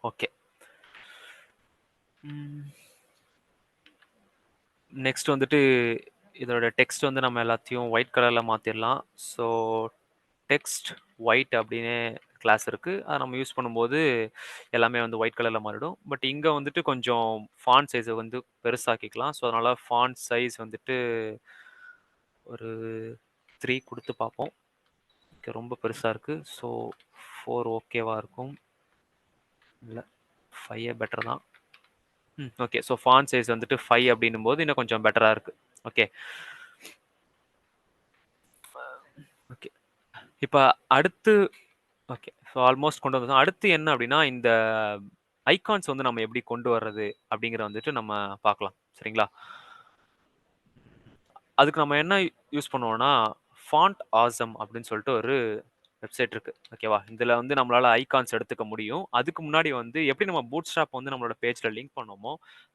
ஓகே, நெக்ஸ்ட் வந்துட்டு இதோட டெக்ஸ்ட் வந்து நம்ம எல்லாத்தையும் ஒயிட் கலரில் மாற்றிடலாம். ஸோ டெக்ஸ்ட் ஒயிட் அப்படின்னு கிளாஸ் இருக்குது. அதை நம்ம யூஸ் பண்ணும்போது எல்லாமே வந்து ஒயிட் கலரில் மாறிடும். பட் இங்கே வந்துட்டு கொஞ்சம் ஃபாண்ட் சைஸை வந்து பெருசாக்கிக்கலாம். ஸோ அதனால் ஃபாண்ட் சைஸ் வந்துட்டு ஒரு 3 கொடுத்து பார்ப்போம். ஓகே, ரொம்ப பெருசாக இருக்குது. ஸோ 4 ஓகேவாக இருக்கும். இல்லை, 5 பெட்டர் தான். ஓகே, ஸோ ஃபாண்ட் சைஸ் வந்துட்டு 5 அப்படின்னும் போது இன்னும் கொஞ்சம் பெட்டராக இருக்குது. ஓகே, ஓகே, இப்போ அடுத்து ஓகே, ஸோ ஆல்மோஸ்ட் கொண்டு வந்தோம். அடுத்து என்ன அப்படின்னா இந்த ஐகான்ஸ் வந்து நம்ம எப்படி கொண்டு வர்றது அப்படிங்கிற வந்துட்டு நம்ம பார்க்கலாம். சரிங்களா? அதுக்கு நம்ம என்ன யூஸ் பண்ணுவோம்னா ஃபாண்ட் ஆசம் அப்படின்னு சொல்லிட்டு ஒரு வெப்சைட் இருக்கு. ஓகேவா? இதில் வந்து நம்மளால ஐகான்ஸ் எடுத்துக்க முடியும். அதுக்கு முன்னாடி வந்து எப்படி நம்ம பூட்ஸ்ட்ராப் வந்து நம்மளோட பேஜில் லிங்க் பண்ணோமோ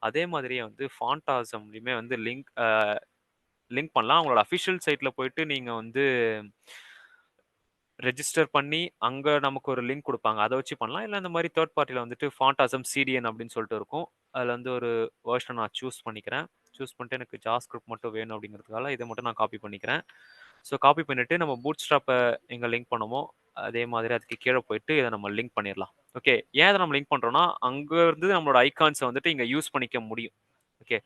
அதே மாதிரியே வந்து ஃபாண்ட் ஆசம்லையுமே வந்து லிங்க் பண்ணலாம். அவங்களோட அஃபிஷியல் சைட்டில் போயிட்டு நீங்கள் வந்து ரெஜிஸ்டர் பண்ணி அங்கே நமக்கு ஒரு லிங்க் கொடுப்பாங்க. அதை வச்சு பண்ணலாம். இல்லை இந்த மாதிரி தேர்ட் பார்ட்டியில் வந்துட்டு ஃபாண்டாசம் சிடிஎன் அப்படின்னு சொல்லிட்டு இருக்கும். அதில் வந்து ஒரு வேர்ஷன் நான் சூஸ் பண்ணிக்கிறேன். சூஸ் பண்ணிட்டு எனக்கு ஜாவாஸ்கிரிப்ட் மட்டும் வேணும் அப்படிங்கிறதுக்காக இதை மட்டும் நான் காப்பி பண்ணிக்கிறேன். ஸோ காப்பி பண்ணிவிட்டு நம்ம பூட்ஸ்ட்ராப்பை எங்கே லிங்க் பண்ணோமோ அதே மாதிரி அதுக்கு கீழே போயிட்டு இதை நம்ம லிங்க் பண்ணிடலாம். ஓகே, ஏன் இதை நம்ம லிங்க் பண்ணுறோன்னா அங்கேருந்து நம்மளோட ஐகான்ஸை வந்துட்டு இங்கே யூஸ் பண்ணிக்க முடியும். ஓகே,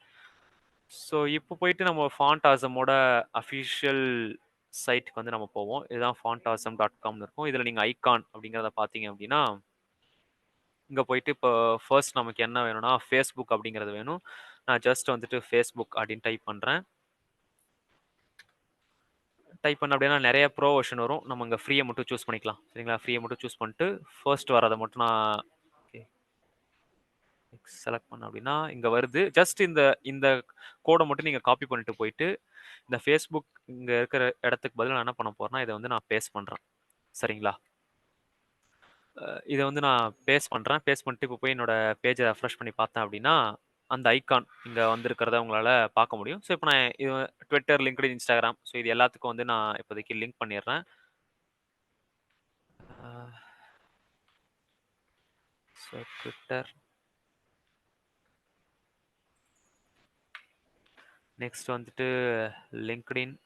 ஸோ இப்போ போயிட்டு நம்ம ஃபாண்டாசமோட அஃபிஷியல் சைட்டுக்கு வந்து நம்ம போவோம். இதுதான் fontasm.comனு இருக்கும். இதில் நீங்கள் ஐகான் அப்படிங்கிறத பார்த்தீங்க அப்படின்னா இங்கே போயிட்டு இப்போ ஃபர்ஸ்ட் நமக்கு என்ன வேணும்னா ஃபேஸ்புக் அப்படிங்கிறது வேணும். நான் ஜஸ்ட் வந்துட்டு ஃபேஸ்புக் அப்படின்னு டைப் பண்ணுறேன். டைப் பண்ண அப்படின்னா நிறைய ப்ரோ வெர்ஷன் வரும். நம்ம இங்கே ஃப்ரீயை மட்டும் சூஸ் பண்ணிக்கலாம். சரிங்களா? ஃப்ரீயை மட்டும் சூஸ் பண்ணிட்டு ஃபர்ஸ்ட் வரதை மட்டும் நான் ஓகே செலக்ட் பண்ண அப்படின்னா இங்கே வருது. ஜஸ்ட் இந்த இந்த கோடை மட்டும் நீங்கள் காப்பி பண்ணிட்டு போயிட்டு இந்த ஃபேஸ்புக் இங்கே இருக்கிற இடத்துக்கு பதில் நான் என்ன பண்ண போகிறேன்னா இதை வந்து நான் பேஸ்ட் பண்ணுறேன். சரிங்களா? இதை வந்து நான் பேஸ்ட் பண்ணுறேன். பேஸ்ட் பண்ணிட்டு இப்போ போய் என்னோட பேஜை ரெஃப்ரெஷ் பண்ணி பார்த்தேன் அப்படின்னா அந்த ஐகான் இங்கே வந்திருக்கிறத உங்களால் பார்க்க முடியும். ஸோ இப்போ நான் இது ட்விட்டர், லிங்க்டின், இன்ஸ்டாகிராம் ஸோ இது எல்லாத்துக்கும் வந்து நான் இப்போதைக்கு லிங்க் பண்ணிடுறேன். ஸோ ட்விட்டர், நெக்ஸ்ட் வந்துட்டு லிங்க்டின்,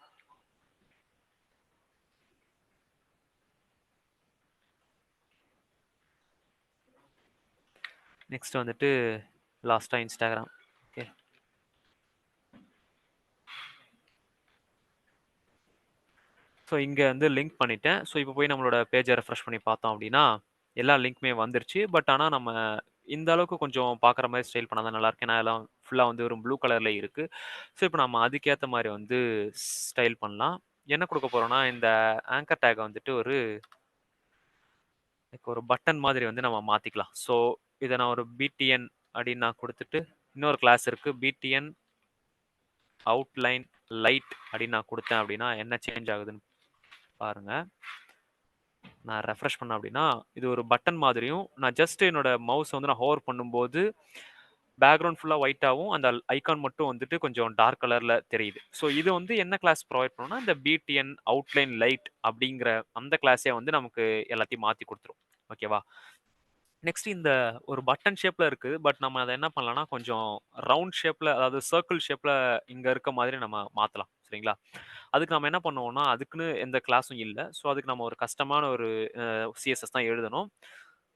நெக்ஸ்ட் வந்துட்டு லாஸ்ட்டாக இன்ஸ்டாகிராம். ஓகே ஸோ இங்கே வந்து லிங்க் பண்ணிட்டேன். ஸோ இப்போ போய் நம்மளோட பேஜை ரெஃப்ரெஷ் பண்ணி பார்த்தோம் அப்படின்னா எல்லா லிங்க்குமே வந்துருச்சு. பட் ஆனால் நம்ம இந்த அளவுக்கு கொஞ்சம் பார்க்குற மாதிரி ஸ்டைல் பண்ணால் தான் நல்லாயிருக்கு. ஏன்னா எல்லாம் ஃபுல்லாக வந்து ஒரு ப்ளூ கலரில் இருக்குது. ஸோ இப்போ நம்ம அதுக்கேற்ற மாதிரி வந்து ஸ்டைல் பண்ணலாம். என்ன கொடுக்க போகிறோம்னா இந்த ஆங்கர் டேக்கை வந்துட்டு ஒரு பட்டன் மாதிரி வந்து நம்ம மாற்றிக்கலாம். ஸோ இதை நான் ஒரு பிடிஎன் அப்படின்னு நான் கொடுத்துட்டு இன்னொரு கிளாஸ் இருக்குது பிடிஎன் அவுட்லைன் லைட் அப்படின்னு நான் கொடுத்தேன் அப்படின்னா என்ன சேஞ்ச் ஆகுதுன்னு பாருங்க. நான் ரெஃப்ரெஷ் பண்ணேன் அப்படின்னா இது ஒரு பட்டன் மாதிரியும் நான் ஜஸ்ட் என்னோட மவுஸ் வந்து நான் ஹோவர் பண்ணும்போது பேக்ரவுண்ட் ஃபுல்லாக ஒயிட்டாகவும் அந்த ஐகான் மட்டும் வந்துட்டு கொஞ்சம் டார்க் கலரில் தெரியுது. ஸோ இது வந்து என்ன கிளாஸ் ப்ரொவைட் பண்ணணும்னா இந்த பிடிஎன் அவுட்லைன் லைட் அப்படிங்கிற அந்த கிளாஸே வந்து நமக்கு எல்லாத்தையும் மாற்றி கொடுத்துரும். ஓகேவா? நெக்ஸ்ட் இந்த ஒரு பட்டன் ஷேப்ல இருக்குது. பட் நம்ம அதை என்ன பண்ணலாம்னா கொஞ்சம் ரவுண்ட் ஷேப்ல அதாவது சர்க்கிள் ஷேப்ல இங்க இருக்க மாதிரி நம்ம மாத்தலாம். சரிங்களா? அதுக்கு நம்ம என்ன பண்ணுவோம்னா அதுக்குன்னு எந்த கிளாஸும் இல்லை. ஸோ அதுக்கு நம்ம ஒரு கஷ்டமான ஒரு சிஎஸ்எஸ் தான் எழுதணும்.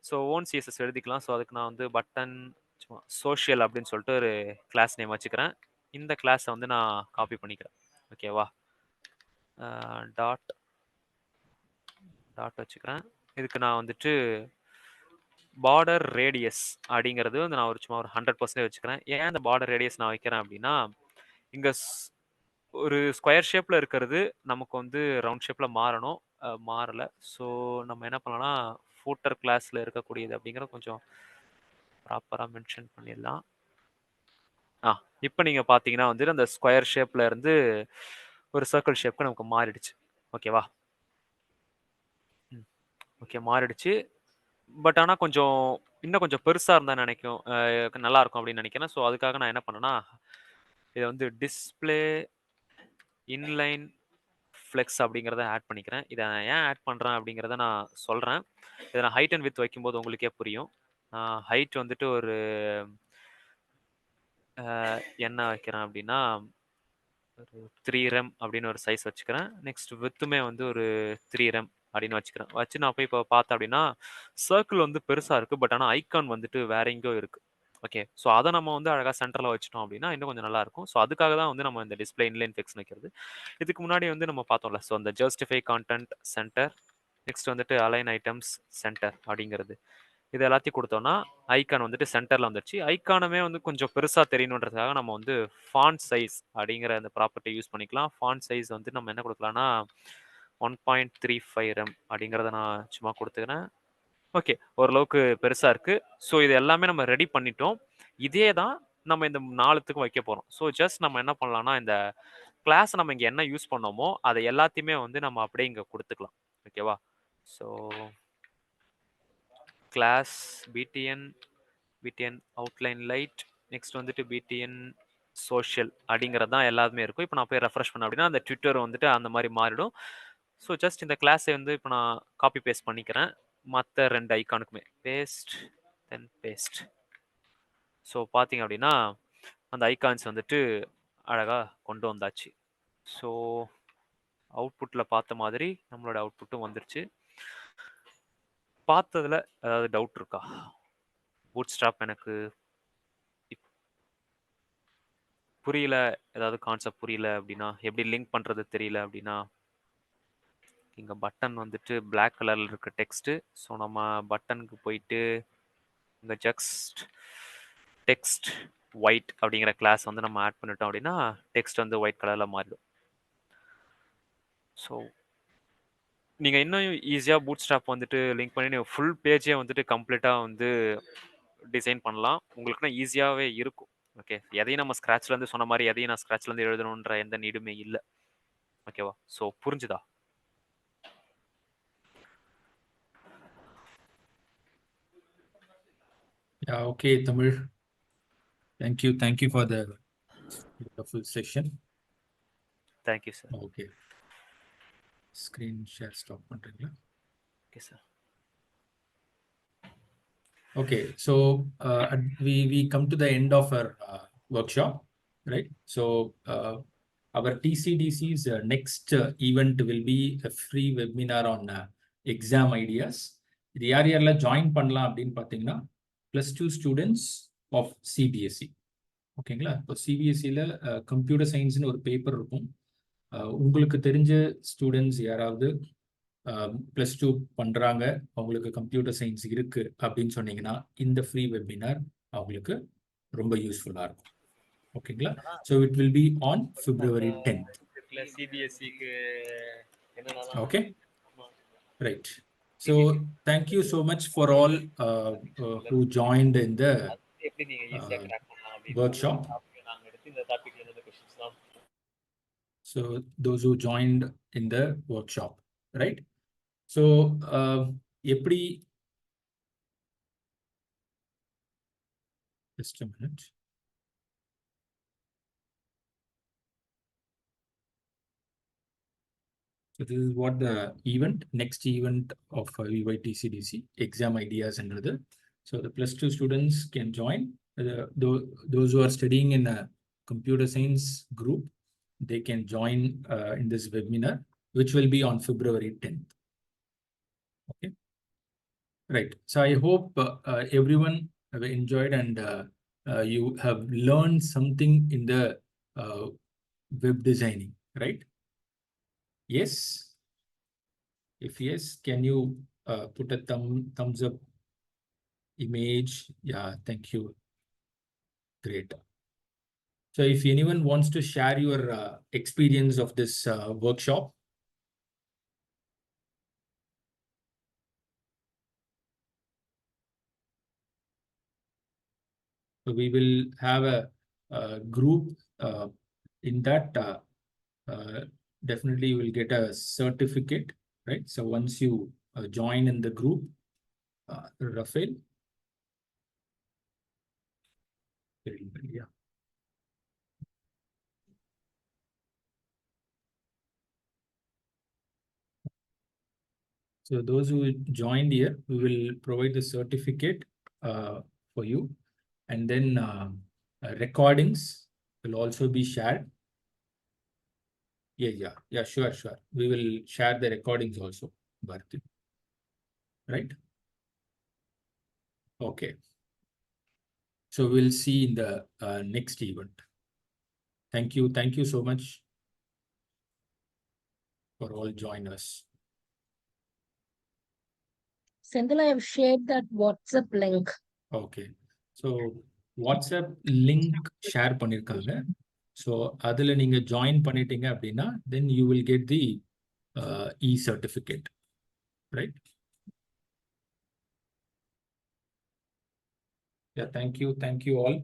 ஸோ ஓன் சிஎஸ்எஸ் எழுதிக்கலாம். ஸோ அதுக்கு நான் வந்து பட்டன் சும்மா சோஷியல் அப்படின்னு சொல்லிட்டு ஒரு கிளாஸ் நேம் வச்சுக்கிறேன். இந்த கிளாஸை வந்து நான் காப்பி பண்ணிக்கிறேன். ஓகேவா? டாட் டாட் வச்சுக்கிறேன். இதுக்கு நான் வந்துட்டு பார்டர் ரேடியஸ் அப்படிங்கிறது வந்து நான் சும்மா ஒரு 100% வச்சுக்கிறேன். ஏன் இந்த பார்டர் ரேடியஸ் நான் வைக்கிறேன் அப்படின்னா இங்கே ஒரு ஸ்கொயர் ஷேப்பில் இருக்கிறது நமக்கு வந்து ரவுண்ட் ஷேப்பில் மாறணும். மாறலை. ஸோ நம்ம என்ன பண்ணலாம்னா ஃபூட்டர் கிளாஸில் இருக்கக்கூடியது அப்படிங்கிற கொஞ்சம் ப்ராப்பராக மென்ஷன் பண்ணிடலாம். இப்போ நீங்கள் பார்த்தீங்கன்னா வந்து அந்த ஸ்கொயர் ஷேப்பில் இருந்து ஒரு சர்க்கிள் ஷேப்க்கு நமக்கு மாறிடுச்சு. ஓகேவா? ஓகே மாறிடுச்சு. பட் ஆனால் கொஞ்சம் இன்னும் கொஞ்சம் பெருசாக இருந்தால் நினைக்கும் நல்லா இருக்கும் அப்படின்னு நினைக்கிறேன். ஸோ அதுக்காக நான் என்ன பண்ணேன்னா இதை வந்து டிஸ்பிளே இன்லைன் ஃப்ளெக்ஸ் அப்படிங்கிறத ஆட் பண்ணிக்கிறேன். இதை நான் ஏன் ஆட் பண்ணுறேன் அப்படிங்கிறத நான் சொல்கிறேன். இதை நான் ஹைட் அண்ட் வித் வைக்கும்போது உங்களுக்கே புரியும். ஹைட் வந்துட்டு ஒரு என்ன வைக்கிறேன் அப்படின்னா ஒரு 3 ரெம் அப்படின்னு ஒரு சைஸ் வச்சுக்கிறேன். நெக்ஸ்ட் வித்துமே வந்து ஒரு 3 ரெம் அப்படின்னு வச்சுக்கிறேன். வச்சு நான் போய் இப்போ பார்த்தேன் அப்படின்னா சர்க்கிள் வந்து பெருசாக இருக்குது. பட் ஆனால் ஐகான் வந்துட்டு வேற எங்கேயோ இருக்குது. ஓகே ஸோ அதை நம்ம வந்து அழகாக சென்டரில் வச்சிட்டோம் அப்படின்னா இன்னும் கொஞ்சம் நல்லா இருக்கும். ஸோ அதுக்காக தான் வந்து நம்ம இந்த டிஸ்பிளே இன்லைன் ஃபிக்ஸ் வைக்கிறது. இதுக்கு முன்னாடி வந்து நம்ம பார்த்தோம்ல ஸோ அந்த ஜஸ்டிஃபை கான்டென்ட் சென்டர் நெக்ஸ்ட் வந்துட்டு அலைன் ஐட்டம்ஸ் சென்டர் அப்படிங்கிறது இது எல்லாத்தையும் கொடுத்தோம்னா ஐகான் வந்துட்டு சென்டரில் வந்துருச்சு. ஐகானுமே வந்து கொஞ்சம் பெருசாக தெரியணுன்றதுக்காக நம்ம வந்து ஃபாண்ட் சைஸ் அப்படிங்கிற அந்த ப்ராப்பர்ட்டி யூஸ் பண்ணிக்கலாம். ஃபாண்ட் சைஸ் வந்து நம்ம என்ன கொடுக்கலாம்னா 1.35 ரெம் அப்படிங்கிறத நான் சும்மா கொடுத்துக்கிறேன். ஓகே ஓரளவுக்கு பெருசாக இருக்குது. ஸோ இது எல்லாமே நம்ம ரெடி பண்ணிட்டோம். இதே தான் நம்ம இந்த 4த்துக்கும் வைக்க போகிறோம். ஸோ ஜஸ்ட் நம்ம என்ன பண்ணலாம்னா இந்த கிளாஸ் நம்ம இங்கே என்ன யூஸ் பண்ணோமோ அதை எல்லாத்தையுமே வந்து நம்ம அப்படியே இங்கே கொடுத்துக்கலாம். ஓகேவா? ஸோ கிளாஸ் பிடிஎன் அவுட்லைன் லைட் நெக்ஸ்ட் வந்துட்டு பிடிஎன் சோஷியல் அப்படிங்கிறது தான் எல்லாத்துமே இருக்கும். இப்போ நான் போய் ரெஃப்ரெஷ் பண்ணேன் அப்படின்னா அந்த ட்விட்டர் வந்துட்டு அந்த மாதிரி மாறிடும். ஸோ ஜஸ்ட் இந்த கிளாஸை வந்து இப்போ நான் காப்பி பேஸ்ட் பண்ணிக்கிறேன். மற்ற 2 ஐகானுக்குமே பேஸ்ட் தென் பேஸ்ட். ஸோ பார்த்தீங்க அப்படின்னா அந்த ஐகான்ஸ் வந்துட்டு அழகாக கொண்டு வந்தாச்சு. ஸோ அவுட்புட்டில் பார்த்த மாதிரி நம்மளோட அவுட்புட்டும் வந்துருச்சு. பார்த்ததுல ஏதாவது டவுட் இருக்கா? பூட்ஸ்ட்ராப் எனக்கு புரியல, ஏதாவது கான்செப்ட் புரியல அப்படின்னா எப்படி லிங்க் பண்ணுறது தெரியல அப்படின்னா இங்கே பட்டன் வந்துட்டு பிளாக் கலரில் இருக்க டெக்ஸ்ட்டு. ஸோ நம்ம பட்டனுக்கு போயிட்டு இங்கே டெக்ஸ்ட் ஒயிட் அப்படிங்கிற கிளாஸ் வந்து நம்ம ஆட் பண்ணிட்டோம் அப்படின்னா டெக்ஸ்ட் வந்து ஒயிட் கலரில் மாறிடும். ஸோ நீங்கள் இன்னும் ஈஸியாக பூட் ஸ்டாப் வந்துட்டு லிங்க் பண்ணி நீங்கள் ஃபுல் பேஜே வந்துட்டு கம்ப்ளீட்டாக வந்து டிசைன் பண்ணலாம். உங்களுக்குன்னா ஈஸியாகவே இருக்கும். ஓகே, எதையும் நம்ம ஸ்க்ராட்ச்லேருந்து சொன்ன மாதிரி எதையும் நான் ஸ்க்ராட்ச்லேருந்து எழுதணுன்ற எந்த நீடுமே இல்லை. ஓகேவா? ஸோ புரிஞ்சுதா? Yeah, okay, Tamil. Thank you for the beautiful session. Thank you sir. Okay. Screen share stop பண்றீங்களா? Okay sir. Okay, so we come to the end of our workshop, right? So our TCDC's next event will be a free webinar on exam ideas. இது யார் யாரெல்லாம் join பண்ணலாம் அப்படின்னு பார்த்தீங்கன்னா +2 students of CBSE. ஓகேங்களா? இப்போ சிபிஎஸ்சியில் computer சயின்ஸ்னு ஒரு paper இருக்கும். உங்களுக்கு தெரிஞ்ச ஸ்டூடெண்ட்ஸ் யாராவது +2 பண்றாங்க, அவங்களுக்கு கம்ப்யூட்டர் சயின்ஸ் இருக்கு அப்படின்னு சொன்னீங்கன்னா இந்த ஃப்ரீ வெபினார் அவங்களுக்கு ரொம்ப யூஸ்ஃபுல்லா இருக்கும். ஓகேங்களா? So it will be on February 10th. சிபிஎஸ்சிக்கு okay, right. So thank you so much for all who joined in the workshop. So those who joined in the workshop, right? So எப்படி just a minute. So this is what the next event of VYTCDC exam ideas and other. So the +2 students can join. Those who are studying in a computer science group, they can join in this webinar, which will be on February 10th. Okay. Right. So I hope everyone have enjoyed and you have learned something in the web designing, right? Yes. If yes, can you put a thumbs up image? Yeah, thank you. Great. So if anyone wants to share your experience of this workshop. So we will have a group in that definitely you will get a certificate, right? So once you join in the group, Rafael. Yeah. So those who joined here, we will provide the certificate for you. And then recordings will also be shared. Yeah, sure. We will share the recordings also, Bharti. Right? Okay. So we'll see in the next event. Thank you so much for all join us. Senthil, I have shared that WhatsApp link. Okay. So WhatsApp link share பண்ணிருக்காங்க. So அதுல நீங்க join பண்ணிட்டீங்க அப்படின்னா then you will get the e-certificate, right? Yeah, thank you all.